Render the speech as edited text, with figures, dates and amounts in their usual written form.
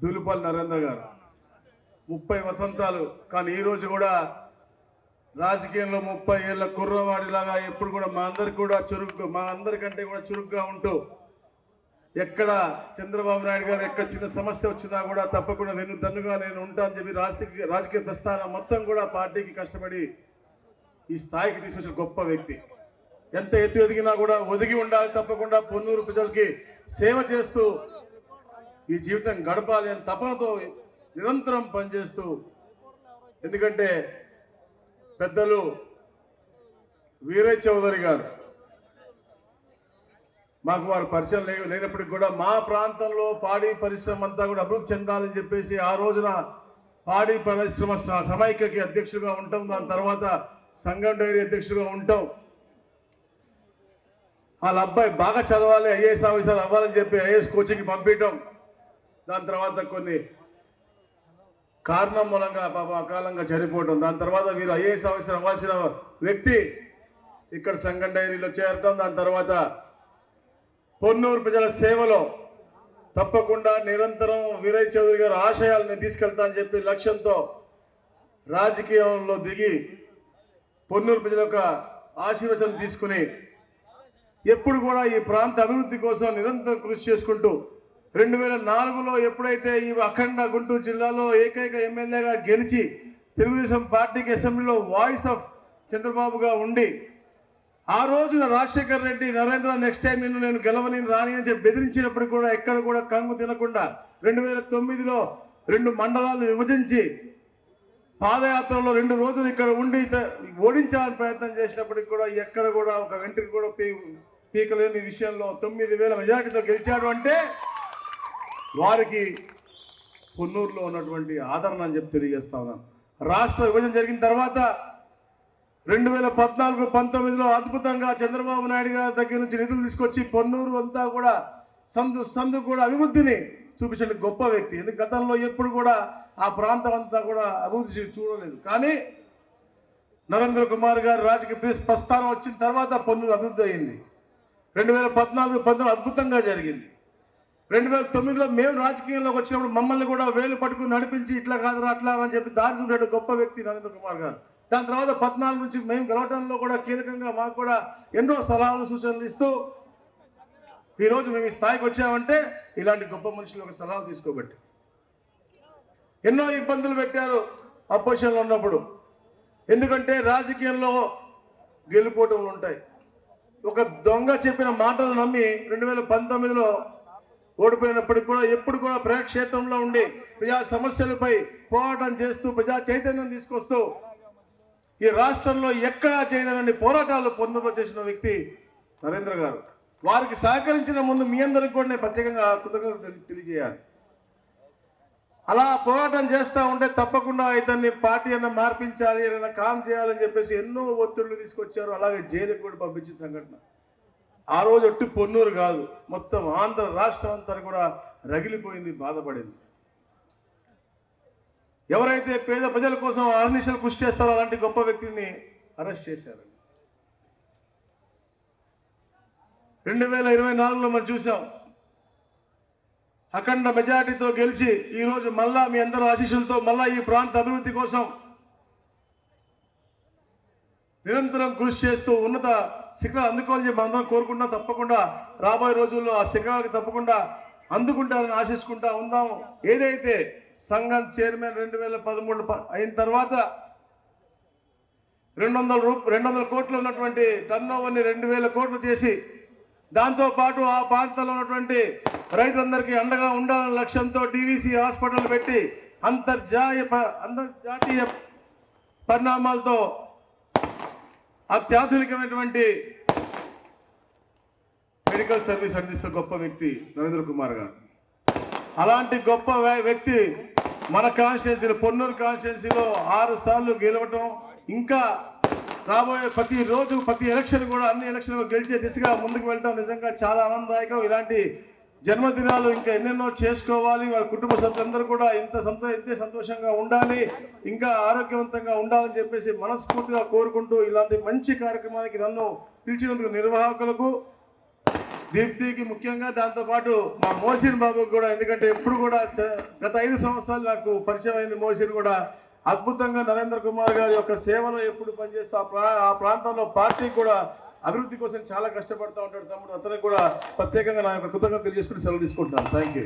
దులుపల్లి నరేంద్ర గారు 30 వసంతాలు. కానీ ఈరోజు కూడా రాజకీయంలో 30 ఏళ్ళ కుర్రవాడిలాగా ఎప్పుడు కూడా మా అందరికంటే కూడా చురుగ్గా ఉంటూ ఎక్కడ చంద్రబాబు నాయుడు గారు ఎక్కడ చిన్న సమస్య వచ్చినా కూడా తప్పకుండా వెన్నుదన్నుగా నేను ఉంటానని చెప్పి రాజకీయ ప్రస్థానం మొత్తం కూడా పార్టీకి కష్టపడి ఈ స్థాయికి తీసుకొచ్చిన గొప్ప వ్యక్తి. ఎంత ఎత్తు ఎదిగినా కూడా ఒదిగి ఉండాలి, తప్పకుండా పొన్నూరు ప్రజలకి సేవ చేస్తూ ఈ జీవితం గడపాలి అని తపనతో నిరంతరం పనిచేస్తూ, ఎందుకంటే పెద్దలు వీరయ్య చౌదరి గారు మాకు వారు పరిచయం లేనప్పటికీ కూడా మా ప్రాంతంలో పాడి పరిశ్రమ అంతా కూడా అభివృద్ధి చెందాలని చెప్పేసి ఆ రోజున పాడి పరిశ్రమ సమైక్యకి అధ్యక్షుడిగా ఉంటాం, దాని తర్వాత సంఘం డైరీ అధ్యక్షుడిగా ఉంటాం. వాళ్ళ అబ్బాయి బాగా చదవాలి, ఐఏఎస్ ఆఫీసర్ అవ్వాలని చెప్పి ఐఏఎస్ కోచింగ్కి పంపించడం, దాని తర్వాత కొన్ని కారణం మూలంగా పాప అకాలంగా చనిపోవటం, దాని తర్వాత వీరు ఐఏఎస్ ఆఫీసర్ అవ్వాల్సిన వ్యక్తి ఇక్కడ సంఘం డైరీలో చేరటం, దాని తర్వాత పొన్నూరు ప్రజల సేవలో తప్పకుండా నిరంతరం వీరయ్య చౌదరి గారు ఆశయాలను తీసుకెళ్తా అని చెప్పి లక్ష్యంతో రాజకీయంలో దిగి పొన్నూరు ప్రజల యొక్క ఆశీర్వచనం తీసుకుని ఎప్పుడు కూడా ఈ ప్రాంత అభివృద్ధి కోసం నిరంతరం కృషి చేసుకుంటూ 2004లో ఎప్పుడైతే ఈ అఖండ గుంటూరు జిల్లాలో ఏకైక ఎమ్మెల్యేగా గెలిచి తెలుగుదేశం పార్టీకి అసెంబ్లీలో వాయిస్ ఆఫ్ చంద్రబాబుగా ఉండి ఆ రోజున రాజశేఖర్ రెడ్డి నరేంద్ర నెక్స్ట్ టైం నేను గెలవని రాని అని చెప్పి బెదిరించినప్పుడు కూడా ఎక్కడ కూడా కంగు తినకుండా 2009లో 2 మండలాలు విభజించి పాదయాత్రలో 2 రోజులు ఇక్కడ ఉండి ఓడించాలని ప్రయత్నం చేసినప్పటికి కూడా ఎక్కడ కూడా ఒక వెంట్రుక కూడా పీకలేని విషయంలో 9,000 మెజార్టీతో గెలిచాడు అంటే వారికి పొన్నూరులో ఉన్నటువంటి ఆదరణ అని చెప్పి తెలియజేస్తా ఉన్నాను. రాష్ట్ర విభజన జరిగిన తర్వాత 2014-19లో అద్భుతంగా చంద్రబాబు నాయుడు గారి దగ్గర నుంచి నిధులు తీసుకొచ్చి పొన్నూరు అంతా కూడా సందు కూడా అభివృద్ధిని చూపించిన గొప్ప వ్యక్తి. ఎందుకు గతంలో ఎప్పుడు కూడా ఆ ప్రాంతం అంతా కూడా అభివృద్ధి చూడలేదు. కానీ నరేంద్ర కుమార్ గారు రాజకీయ ప్రస్థానం వచ్చిన తర్వాత పొన్నూరు అభివృద్ధి అయింది. 2014-19 అద్భుతంగా జరిగింది. 2009లో మేము రాజకీయంలోకి వచ్చినప్పుడు మమ్మల్ని కూడా వేలు పట్టుకుని నడిపించి ఇట్లా కాదురా అట్లా అని చెప్పి దారి చూపే గొప్ప వ్యక్తి నరేంద్ర కుమార్ గారు. దాని తర్వాత 14 నుంచి మేము గెలవడంలో కూడా కీలకంగా మాకు కూడా ఎన్నో సలహాలు సూచనలు ఇస్తూ ఈరోజు మేము ఈ స్థాయికి వచ్చామంటే ఇలాంటి గొప్ప మనుషులు ఒక సలహాలు తీసుకోబట్టి. ఎన్నో ఇబ్బందులు పెట్టారు అపోజిషన్లో ఉన్నప్పుడు, ఎందుకంటే రాజకీయంలో గెలుపోవటంలు ఉంటాయి. ఒక దొంగ చెప్పిన మాటలు నమ్మి 2019లో ఓడిపోయినప్పటికి కూడా ఎప్పుడు కూడా ప్రజాక్షేత్రంలో ఉండి ప్రజా సమస్యలపై పోరాటం చేస్తూ ప్రజా చైతన్యం తీసుకొస్తూ ఈ రాష్ట్రంలో ఎక్కడా చేయలేని పోరాటాలు పొన్నూరులో చేసిన వ్యక్తి నరేంద్ర గారు. వారికి సహకరించిన ముందు మీ అందరికీ కూడా నేను ప్రత్యేకంగా కృతజ్ఞతలు తెలియజేయాలి. అలా పోరాటం చేస్తూ ఉంటే తప్పకుండా ఇతన్ని పార్టీ అన్న మార్పించాలి, ఏదైనా కామ్ చేయాలని చెప్పేసి ఎన్నో ఒత్తిళ్లు తీసుకొచ్చారు. అలాగే జైలుకు కూడా పంపించిన సంఘటన. ఆ రోజు ఒట్టి పొన్నూరు కాదు, మొత్తం ఆంధ్ర రాష్ట్రం అంతా కూడా రగిలిపోయింది, బాధపడింది. ఎవరైతే పేద ప్రజల కోసం అహర్నిశలు కృషి చేస్తారో అలాంటి గొప్ప వ్యక్తిని అరెస్ట్ చేశారు. 2024లో మనం చూసాం, అఖండ మెజార్టీతో గెలిచి ఈరోజు మళ్ళా మీ అందరి ఆశీస్సులతో మళ్ళా ఈ ప్రాంత అభివృద్ధి కోసం నిరంతరం కృషి చేస్తూ ఉన్నత శిఖరాలు అందుకోవాలని చెప్పి అందరం కోరుకుంటున్నాం. తప్పకుండా రాబోయే రోజుల్లో ఆ శిఖరాలకు తప్పకుండా అందుకుంటారని ఆశించుకుంటా ఉందాం. ఏదైతే సంఘం చైర్మన్ 2013 అయిన తర్వాత 200 కోట్లు ఉన్నటువంటి టర్న్ ఓవర్ని 2,000 కోట్లు చేసి దాంతోపాటు ఆ ప్రాంతంలో ఉన్నటువంటి రైతులందరికీ అండగా ఉండాలనే లక్ష్యంతో డివిసి హాస్పిటల్ పెట్టి అంతర్జాతీయ పరిణామాలతో అత్యాధునికమైనటువంటి మెడికల్ సర్వీస్ అందిస్తున్న గొప్ప వ్యక్తి నరేంద్ర కుమార్ గారు. అలాంటి గొప్ప వ్యక్తి మన కాన్స్టిట్యున్సీలో పొన్నూరు కాన్స్టిట్యున్సీలో 6 సార్లు గెలవటం, ఇంకా రాబోయే ప్రతి ఎలక్షన్ కూడా అన్ని ఎలక్షన్లు గెలిచే దిశగా ముందుకు వెళ్ళటం నిజంగా చాలా ఆనందదాయకం. ఇలాంటి జన్మదినాలు ఇంకా ఎన్నెన్నో చేసుకోవాలి. వారి కుటుంబ సభ్యులందరూ కూడా ఇంతే సంతోషంగా ఉండాలి, ఇంకా ఆరోగ్యవంతంగా ఉండాలని చెప్పేసి మనస్ఫూర్తిగా కోరుకుంటూ ఇలాంటి మంచి కార్యక్రమానికి నన్ను పిలిచినందుకు నిర్వాహకులకు దీప్తికి ముఖ్యంగా, దాంతోపాటు మా మోసిన్ బాబుకి కూడా, ఎందుకంటే ఎప్పుడు కూడా గత 5 సంవత్సరాలు నాకు పరిచయం అయింది. మోసిన్ కూడా అద్భుతంగా నరేంద్ర కుమార్ గారి యొక్క సేవలో ఎప్పుడు పనిచేస్తూ ఆ ప్రాంతంలో పార్టీ కూడా అభివృద్ధి కోసం చాలా కష్టపడుతూ ఉంటాడు తమ్ముడు. అతనికి కూడా ప్రత్యేకంగా నా యొక్క కృతజ్ఞతలు తెలియజేసుకుని సెలవు తీసుకుంటున్నాను. Thank you.